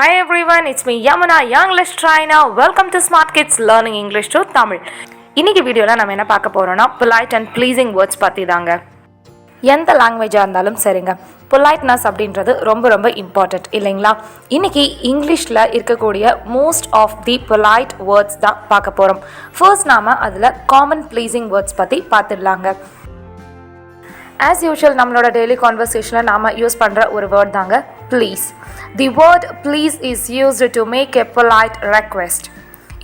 Hi everyone, it's me Yamuna, young English trainer. Welcome to Smart Kids Learning English to Tamil. இன்னைக்கு வீடியோல நம்ம என்ன பார்க்க போறோம்னா polite and pleasing words பத்தி தாங்க. எந்த லாங்குவேஜா இருந்தாலும் சரிங்க, politeness அப்படின்றது ரொம்ப இம்பார்ட்டன்ட் இல்லைங்களா? இன்னைக்கு இங்கிலீஷ்ல இருக்கக்கூடிய most of the polite words தான் பார்க்க போறோம். ஃபர்ஸ்ட் நாம அதுல common pleasing words பத்தி பார்த்துடலாங்க. As usual நம்மளோட டெய்லி கான்வர்சேஷனில் நாம் யூஸ் பண்ணுற ஒரு வேர்ட் தாங்க please. The word please is used to make a polite request.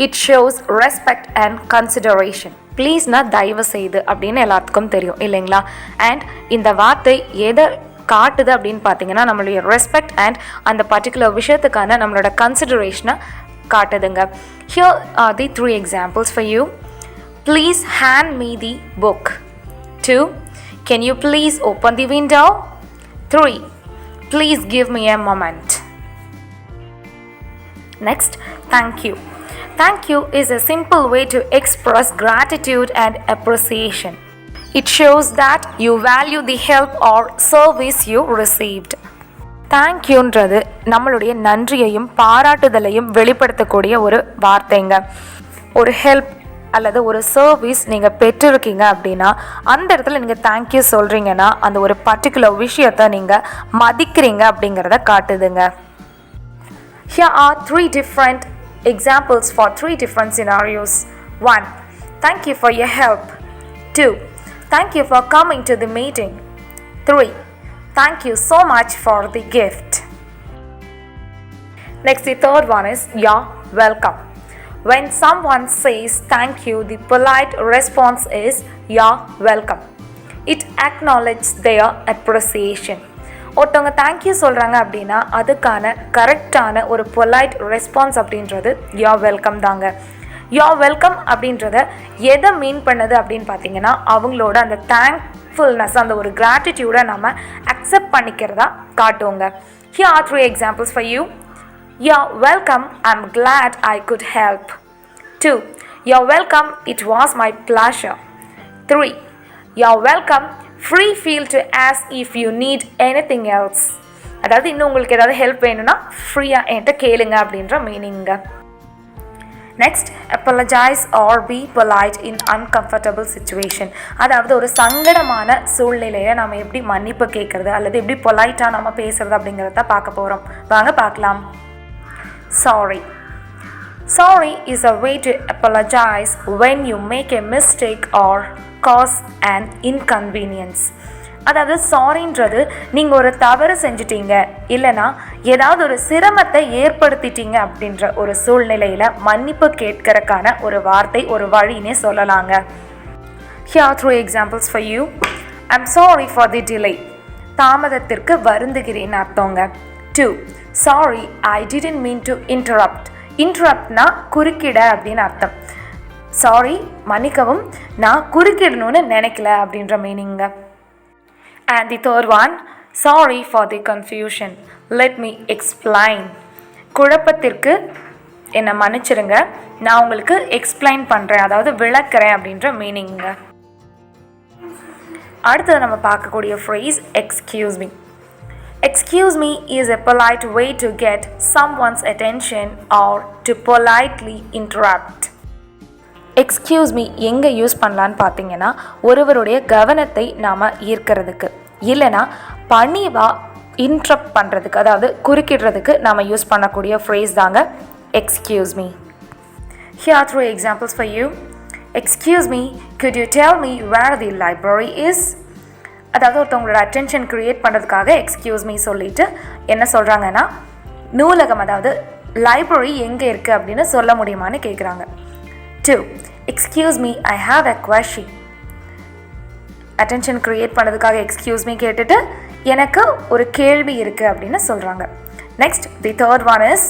It shows respect and consideration. ப்ளீஸ்னா தயவு செய்து அப்படின்னு எல்லாத்துக்கும் தெரியும் இல்லைங்களா? அண்ட் இந்த வார்த்தை எதை காட்டுது அப்படின்னு பார்த்தீங்கன்னா நம்மளுடைய ரெஸ்பெக்ட் அண்ட் அந்த பர்டிகுலர் விஷயத்துக்கான நம்மளோட கன்சிடரேஷனை காட்டுதுங்க. Here are the 3 examples for you. Please hand me the book. 2. Can you please open the window? 3. Please give me a moment. Next, thank you. Thank you is a simple way to express gratitude and appreciation. It shows that you value the help or service you received. Thank youன்றது நம்மளுடைய நன்றியையும் பாராட்டுதலையும் வெளிப்படுத்தக்கூடிய ஒரு வார்த்தைங்க. ஒரு help அல்லது ஒரு service நீங்கள் பெற்றிருக்கீங்க அப்படின்னா அந்த இடத்துல நீங்கள் தேங்க்யூ சொல்கிறீங்கன்னா அந்த ஒரு பர்டிகுலர் விஷயத்தை நீங்கள் மதிக்கிறீங்க அப்படிங்கிறத காட்டுதுங்க. Here are 3 different examples for 3 different scenarios. 1. Thank you for your help. 2. Thank you for coming to the meeting. 3. Thank you so much for the gift. Next, the third one is you're welcome. When someone says thank you, the polite response is you're welcome. It acknowledges their appreciation. ஒருத்தவங்க thank you சொல்கிறாங்க அப்படின்னா அதுக்கான கரெக்டான ஒரு polite response அப்படின்றது you're welcome தாங்க. you're welcome அப்படின்றத எதை மீன் பண்ணுது அப்படின்னு பார்த்தீங்கன்னா அவங்களோட அந்த தேங்க்ஃபுல்னஸ் அந்த ஒரு கிராட்டிடியூடை நம்ம accept பண்ணிக்கிறதா காட்டுவோங்க. Here are 3 examples for you. You're welcome. I'm glad I could help. 2. You're welcome. It was my pleasure. 3. You're welcome. Free feel to ask if you need anything else. அதாவது இன்னும் உங்களுக்கு ஏதாவது help வேணும்னா ஃப்ரீயாக என்கிட்ட கேளுங்க அப்படின்ற மீனிங்க. Next, apologize or be polite in uncomfortable situation. அதாவது ஒரு சங்கடமான சூழ்நிலையை நம்ம எப்படி மன்னிப்பு கேட்கறது அல்லது எப்படி பொலைட்டாக நம்ம பேசுறது அப்படிங்கிறத பார்க்க போகிறோம். வாங்க பார்க்கலாம். Sorry. Sorry is a way to apologize when you make a mistake or cause an inconvenience. அதாவது சாரின்றது நீங்கள் ஒரு தவறு செஞ்சிட்டீங்க இல்லைனா ஏதாவது ஒரு சிரமத்தை ஏற்படுத்திட்டீங்க அப்படின்ற ஒரு சூழ்நிலையில் மன்னிப்பு கேட்கறதுக்கான ஒரு வார்த்தை ஒரு வழினே சொல்லலாங்க. Here are 3 examples for you. I'm sorry for the delay. தாமதத்திற்கு வருந்துகிறேன் அர்த்தங்க. 2. Sorry, I didn't mean to interrupt. Interruptனா குறுக்கிட அப்படின்னு அர்த்தம். சாரி, மன்னிக்கவும், நான் குறுக்கிடணும்னு நினைக்கல அப்படின்ற மீனிங்க. And the third one, sorry for the confusion. Let me explain. குழப்பத்திற்கு என்னை மன்னிச்சிருங்க, நான் உங்களுக்கு எக்ஸ்பிளைன் பண்ணுறேன், அதாவது விளக்குறேன் அப்படின்ற மீனிங்க. அடுத்தது நம்ம பார்க்கக்கூடிய phrase excuse me. Excuse me is a polite way to get someone's attention or to politely interrupt. Excuse me எங்கே யூஸ் பண்ணலான்னு பார்த்தீங்கன்னா ஒருவருடைய கவனத்தை நாம் ஈர்க்கிறதுக்கு இல்லைனா பணிவாக இன்ட்ரப்ட் பண்ணுறதுக்கு அதாவது குறுக்கிடுறதுக்கு நாம் யூஸ் பண்ணக்கூடிய ஃப்ரேஸ் தாங்க excuse me. Here are 3 examples for you. Excuse me, could you tell me where the library is? அதாவது ஒருத்தவங்களோட அட்டென்ஷன் க்ரியேட் பண்ணுறதுக்காக எக்ஸ்கியூஸ் மீ சொல்லிட்டு என்ன சொல்கிறாங்கன்னா நூலகம் அதாவது லைப்ரரி எங்கே இருக்குது அப்படின்னு சொல்ல முடியுமான்னு கேட்குறாங்க. 2. Excuse me, I have a question. Attention create பண்ணுறதுக்காக எக்ஸ்கியூஸ் மீ கேட்டுட்டு எனக்கு ஒரு கேள்வி இருக்குது அப்படின்னு சொல்கிறாங்க. Next, the third one is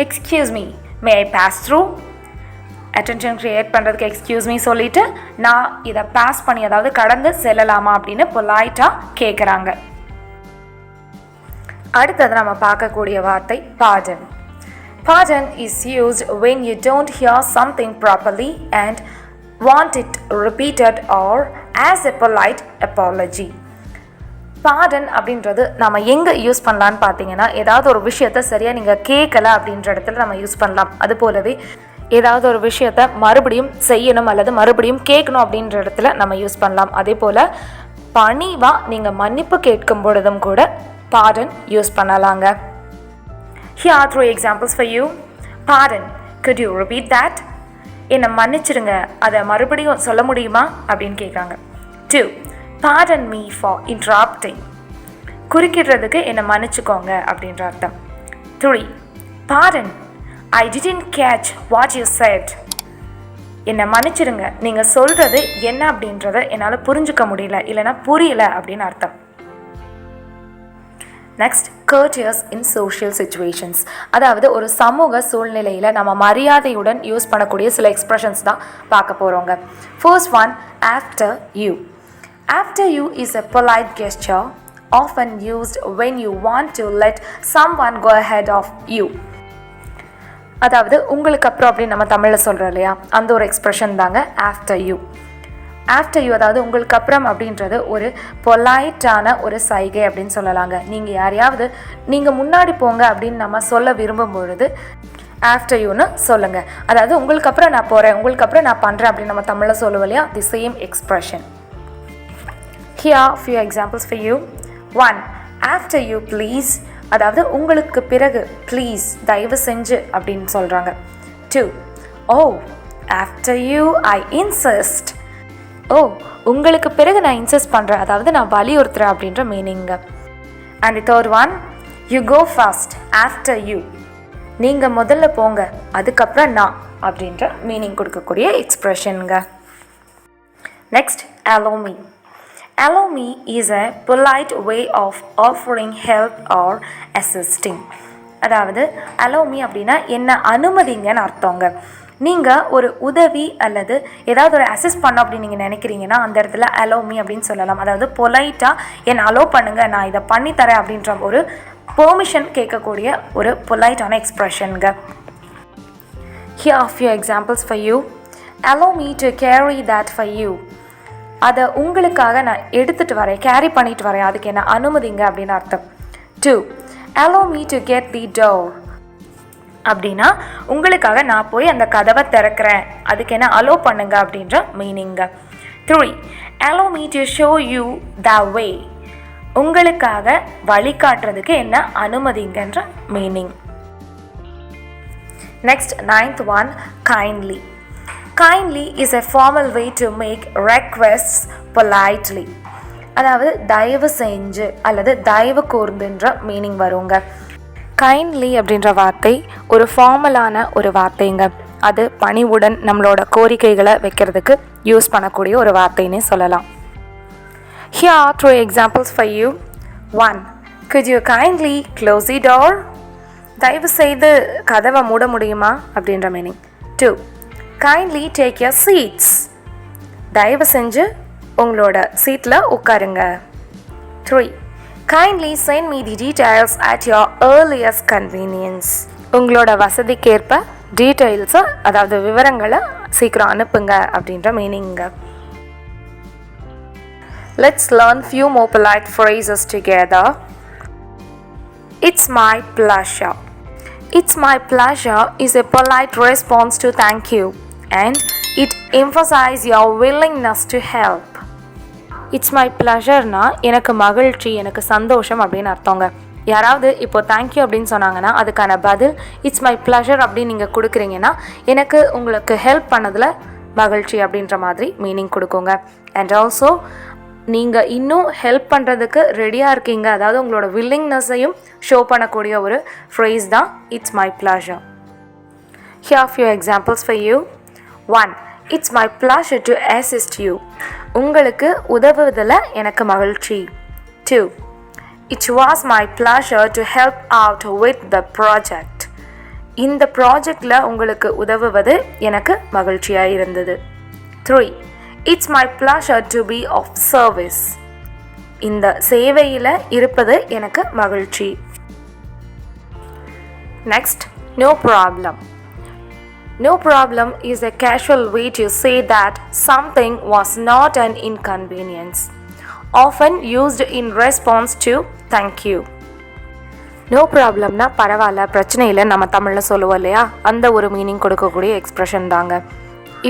excuse me, may I pass through. Attention create பண்ணுறதுக்கு எக்ஸ்கியூஸ் மீ சொல்லிவிட்டு நான் இதை பாஸ் பண்ணி அதாவது கடந்து செல்லலாமா அப்படின்னு பொலைட்டாக கேட்குறாங்க. அடுத்தது நம்ம பார்க்கக்கூடிய வார்த்தை pardon. Pardon is used when you don't hear something properly and want it repeated or as a polite apology. Baden அப்படின்றது நம்ம எங்கே யூஸ் பண்ணலான்னு பார்த்தீங்கன்னா, ஏதாவது ஒரு விஷயத்த சரியாக நீங்கள் கேட்கல அப்படின்ற இடத்துல நம்ம யூஸ் பண்ணலாம். அது போலவே ஏதாவது ஒரு விஷயத்த மறுபடியும் செய்யணும் அல்லது மறுபடியும் கேட்கணும் அப்படின்ற இடத்துல நம்ம யூஸ் பண்ணலாம். அதே போல் பணிவாக நீங்கள் மன்னிப்பு கேட்கும் பொழுதும் கூட பாடன் யூஸ் பண்ணலாங்க. Here are 3 examples for you. Pardon, could you repeat that? என்னை மன்னிச்சிடுங்க, அதை மறுபடியும் சொல்ல முடியுமா அப்படின்னு கேட்குறாங்க. 2. Pardon me for interrupting. குறுக்கிடுறதுக்கு என்னை மன்னிச்சுக்கோங்க அப்படின்ற அர்த்தம். 3. Pardon, I didn't catch what you said. என்னை மன்னிச்சிடுங்க, நீங்கள் சொல்கிறது என்ன அப்படின்றத என்னால் புரிஞ்சுக்க முடியல, இல்லைனா புரியல அப்படின்னு அர்த்தம். Next, courteous in social situations. அதாவது ஒரு சமூக சூழ்நிலையில் நம்ம மரியாதையுடன் யூஸ் பண்ணக்கூடிய சில எக்ஸ்பிரஷன்ஸ் தான் பார்க்க போகிறோங்க. First one, after you. After you is a polite gesture often used when you want to let someone go ahead of you. அதாவது உங்களுக்கு அப்புறம் அப்படின்னு நம்ம தமிழில் சொல்கிறோம் இல்லையா, அந்த ஒரு எக்ஸ்பிரஷன் தாங்க ஆஃப்டர் யூ. ஆஃப்டர் யூ அதாவது உங்களுக்கு அப்புறம் அப்படின்றது ஒரு பொலைட்டான ஒரு சைகை அப்படின்னு சொல்லலாங்க. நீங்கள் யாரையாவது நீங்கள் முன்னாடி போங்க அப்படின்னு நம்ம சொல்ல விரும்பும் பொழுது ஆஃப்டர் யூன்னு சொல்லுங்கள். அதாவது உங்களுக்கு அப்புறம் நான் போகிறேன், உங்களுக்கு அப்புறம் நான் பண்ணுறேன் அப்படின்னு நம்ம தமிழில் சொல்லுவோம் இல்லையா, the same expression. Here are few examples for you. 1. After you please. அதாவது உங்களுக்கு பிறகு ப்ளீஸ், தயவு செஞ்சு அப்படின்னு சொல்கிறாங்க. 2. Oh, after you I insist. ஓ, உங்களுக்கு பிறகு நான் இன்சிஸ்ட் பண்ணுறேன், அதாவது நான் வலியுறுத்துறேன் அப்படின்ற மீனிங்க. And the third one, you go first after you. நீங்கள் முதல்ல போங்க, அதுக்கப்புறம் நான் அப்படின்ற மீனிங் கொடுக்கக்கூடிய எக்ஸ்ப்ரெஷனுங்க. Next, allow me. Allow me is a polite way of offering help or assisting. அதாவது allow me அப்படின்னா என்ன அனுமதிங்கன்னு அர்த்தங்க. நீங்கள் ஒரு உதவி அல்லது ஏதாவது ஒரு அசிஸ்ட் பண்ண அப்படின்னு நீங்கள் நினைக்கிறீங்கன்னா அந்த இடத்துல allow me அப்படின்னு சொல்லலாம். அதாவது பொலைட்டாக என்னை அலோவ் பண்ணுங்கள், நான் இதை பண்ணித்தரேன் அப்படின்ற ஒரு பெர்மிஷன் கேட்கக்கூடிய ஒரு பொலைட்டான எக்ஸ்ப்ரெஷனுங்க. Here are few examples for you. Allow me to carry that for you. அதை உங்களுக்காக நான் எடுத்துகிட்டு வரேன், கேரி பண்ணிட்டு வரேன், அதுக்கு என்ன அனுமதிங்க அப்படின்னு அர்த்தம். 2. Allow me to get the door. அப்படின்னா உங்களுக்காக நான் போய் அந்த கதவை திறக்கிறேன், அதுக்கு என்ன அலோவ் பண்ணுங்க அப்படின்ற மீனிங்க. 3. Allow me to show you the way. உங்களுக்காக வழிகாட்டுறதுக்கு என்ன அனுமதிங்கன்ற மீனிங். Next, 9th one, kindly. Kindly is a formal way to make requests politely. அதாவது தயவு செஞ்சு அல்லது தயவு கூர்ந்துன்ற மீனிங் வருங்க. கைண்ட்லி அப்படின்ற வார்த்தை ஒரு ஃபார்மலான ஒரு வார்த்தைங்க. அது பணிவுடன் நம்மளோட கோரிக்கைகளை வைக்கிறதுக்கு யூஸ் பண்ணக்கூடிய ஒரு வார்த்தைன்னே சொல்லலாம். Here are 3 examples for you. 1. Could you kindly close the door? தயவு செய்து கதவை மூட முடியுமா அப்படின்ற meaning. 2. Kindly take your seats. தயவு செஞ்சு உங்களோட சீட்டில் உட்காருங்க. 3. Kindly send me the details at your earliest convenience. உங்களோட வசதிக்கேற்ப டீட்டெயில்ஸை அதாவது விவரங்களை சீக்கிரம் அனுப்புங்க அப்படின்ற மீனிங்க. Let's learn few more polite phrases together. It's my pleasure. It's my pleasure is a polite response to thank you and it emphasizes your willingness to help. It's my ப்ளஷர்னா எனக்கு மகிழ்ச்சி, எனக்கு சந்தோஷம் அப்படின்னு அர்த்தங்க. யாராவது இப்போ தேங்க்யூ அப்படின்னு சொன்னாங்கன்னா அதுக்கான பதில் இட்ஸ் மை ப்ளஷர் அப்படின்னு நீங்கள் கொடுக்குறீங்கன்னா எனக்கு உங்களுக்கு ஹெல்ப் பண்ணதில் மகிழ்ச்சி அப்படின்ற மாதிரி மீனிங் கொடுக்குங்க. அண்ட் ஆல்சோ நீங்கள் இன்னும் ஹெல்ப் பண்ணுறதுக்கு ரெடியாக இருக்கீங்க, அதாவது உங்களோட வில்லிங்னஸையும் ஷோ பண்ணக்கூடிய ஒரு ஃப்ரேஸ் தான் it's my pleasure. Here are few examples for you. 1. It's my pleasure to assist you. உங்களுக்கு உதவுவதில் எனக்கு மகிழ்ச்சி. 2. It was my pleasure to help out with the project. இந்த ப்ராஜெக்டில் உங்களுக்கு உதவுவது எனக்கு மகிழ்ச்சியாக இருந்தது. 3. It's my pleasure to be of service. இந்த சேவையில் இருப்பது எனக்கு மகிழ்ச்சி. Next, no problem. No problem is a casual way to say that something was not an inconvenience often used in response to thank you. No ப்ராப்ளம்னா பரவாயில்ல, பிரச்சனை இல்லை நம்ம தமிழில் சொல்லுவோம் இல்லையா, அந்த ஒரு மீனிங் கொடுக்கக்கூடிய எக்ஸ்ப்ரெஷன் தாங்க.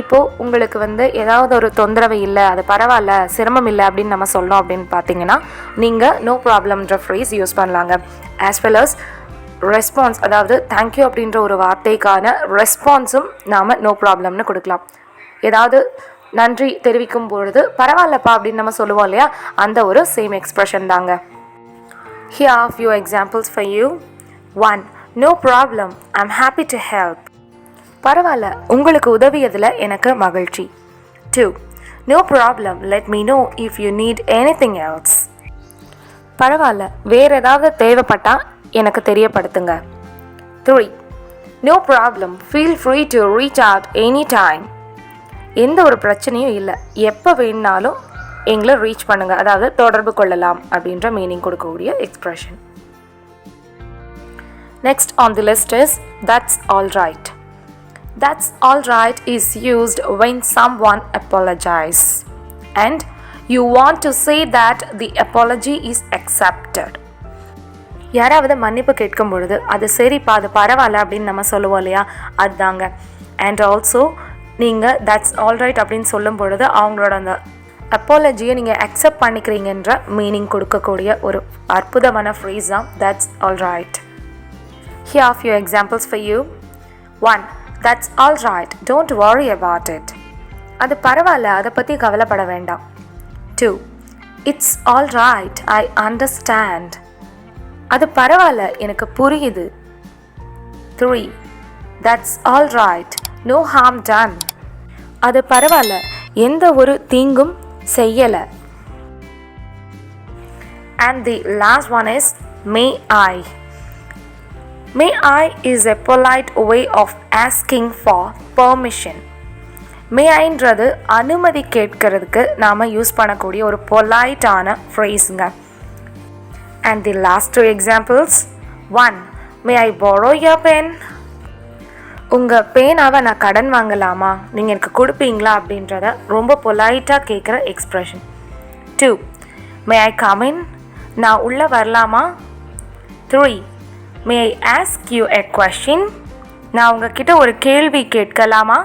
இப்போது உங்களுக்கு ஏதாவது ஒரு தொந்தரவு இல்லை, அது பரவாயில்ல, சிரமம் இல்லை அப்படின்னு நம்ம சொல்லணும் அப்படின்னு பார்த்தீங்கன்னா நீங்கள் நோ ப்ராப்ளம்ன்ற ஃப்ரேஸ் யூஸ் பண்ணலாங்க. ஆஸ் வெல் அஸ் ரெஸ்பான்ஸ், அதாவது தேங்க்யூ அப்படின்ற ஒரு வார்த்தைக்கான ரெஸ்பான்ஸும் நாம் நோ ப்ராப்ளம்னு கொடுக்கலாம். ஏதாவது நன்றி தெரிவிக்கும் பொழுது பரவாயில்லப்பா அப்படின்னு நம்ம சொல்லுவோம் இல்லையா, அந்த ஒரு சேம் எக்ஸ்ப்ரெஷன் தாங்க. Here are few examples for you. 1. No problem, I'm happy to help. பரவாயில்ல, உங்களுக்கு உதவியதில் எனக்கு மகிழ்ச்சி. 2. No problem, let me know if you need anything else. பரவாயில்ல, வேறு ஏதாவது தேவைப்பட்டால் எனக்கு தெரியப்படுத்துங்க. 3. No problem, feel free to reach out anytime. எந்த ஒரு பிரச்சனையும் இல்லை, எப்போ வேணுனாலும் எங்களை ரீச் பண்ணுங்கள், அதாவது தொடர்பு கொள்ளலாம் அப்படின்ற மீனிங் கொடுக்கக்கூடிய expression. Next on the list is that's all right. That's all right is used when someone apologizes and you want to say that the apology is accepted. யாராவது மன்னிப்பு கேட்கும் பொழுது அது சரிப்பா, அது பரவாயில்ல அப்படின்னு நம்ம சொல்லுவோம் இல்லையா, அதுதாங்க. அண்ட் ஆல்சோ நீங்கள் தட்ஸ் ஆல் ரைட் அப்படின்னு சொல்லும் பொழுது அவங்களோட அந்த அப்பாலஜியை நீங்கள் அக்செப்ட் பண்ணிக்கிறீங்கன்ற மீனிங் கொடுக்கக்கூடிய ஒரு அற்புதமான ஃப்ரேஸ் தான் that's all right. Here are few examples for you. 1. That's all right, don't worry about it. அது பரவாயில்ல, அதை பற்றி கவலைப்பட வேண்டாம். 2. It's all right, I understand. அது பரவாயில்ல, எனக்கு புரியுது. 3. That's all right, no harm done. அது பரவாயில்ல, எந்த ஒரு தீங்கும் செய்யலை. And the last one is may I. May I is a polite way of asking for permission. May Iன்றது அனுமதி கேட்கறதுக்கு நாம் யூஸ் பண்ணக்கூடிய ஒரு பொலைட்டான ஃப்ரேஸுங்க. And the last two examples. 1. May I borrow your pen? உங்கள் பேனாவை நான் கடன் வாங்கலாமா, நீங்கள் எனக்கு கொடுப்பீங்களா அப்படின்றத ரொம்ப பொலைட்டாக கேட்குற expression. 2. May I come in? நான் உள்ளே வரலாமா? 3. May I ask you a question? நான் உங்ககிட்ட ஒரு கேள்வி கேட்கலாமா?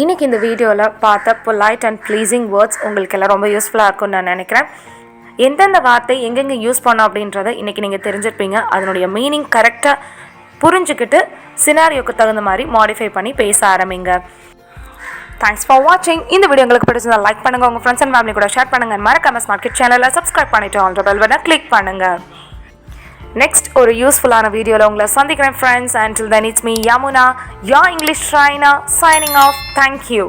இன்றைக்கி இந்த வீடியோவில் பார்த்த பொலைட் அண்ட் ப்ளீஸிங் வேர்ட்ஸ் உங்களுக்கு எல்லாம் ரொம்ப யூஸ்ஃபுல்லாக இருக்கும்னு நான் நினைக்கிறேன். எந்தெந்த வார்த்தை எங்கெங்கே யூஸ் பண்ணோம் அப்படின்றத இன்றைக்கி நீங்கள் தெரிஞ்சிருப்பீங்க. அதனுடைய மீனிங் கரெக்டாக புரிஞ்சுக்கிட்டு சினாரியோக்கு தகுந்த மாதிரி மாடிஃபை பண்ணி பேச ஆரம்பிங்க. தேங்க்ஸ் ஃபார் வாட்சிங். இந்த வீடியோ உங்களுக்கு பிடிச்சிருந்தா லைக் பண்ணுங்கள், உங்கள் ஃப்ரெண்ட்ஸ் அண்ட் ஃபேமிலி கூட ஷேர் பண்ணுங்கள். மறக்காம ஸ்மார்ட் கிட் சேனலை சப்ஸ்கிரைப் பண்ணிவிட்டு ஆல் பெல் பட்டனை கிளிக் பண்ணுங்கள். நெக்ஸ்ட் ஒரு யூஸ்ஃபுல்லான வீடியோவில் உங்களை சந்திக்கிறேன் friends. until then it's me Yamuna, your English trainer, signing off. Thank you.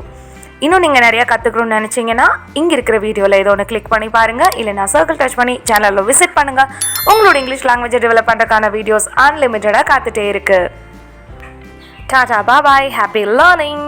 இன்னும் நீங்கள் நிறையா கற்றுக்கணும்னு நினச்சிங்கன்னா இங்கே இருக்கிற வீடியோவில் ஏதோ ஒன்று கிளிக் பண்ணி பாருங்கள், இல்லைனா சர்க்கிள் டச் பண்ணி சேனலில் விசிட் பண்ணுங்கள். உங்களோட இங்கிலீஷ் லாங்குவேஜை டெவலப் பண்ணுறதுக்கான வீடியோஸ் அன்லிமிட்டடாக காத்துட்டே இருக்குது. டாடா, பாய், ஹாப்பி லேர்னிங்.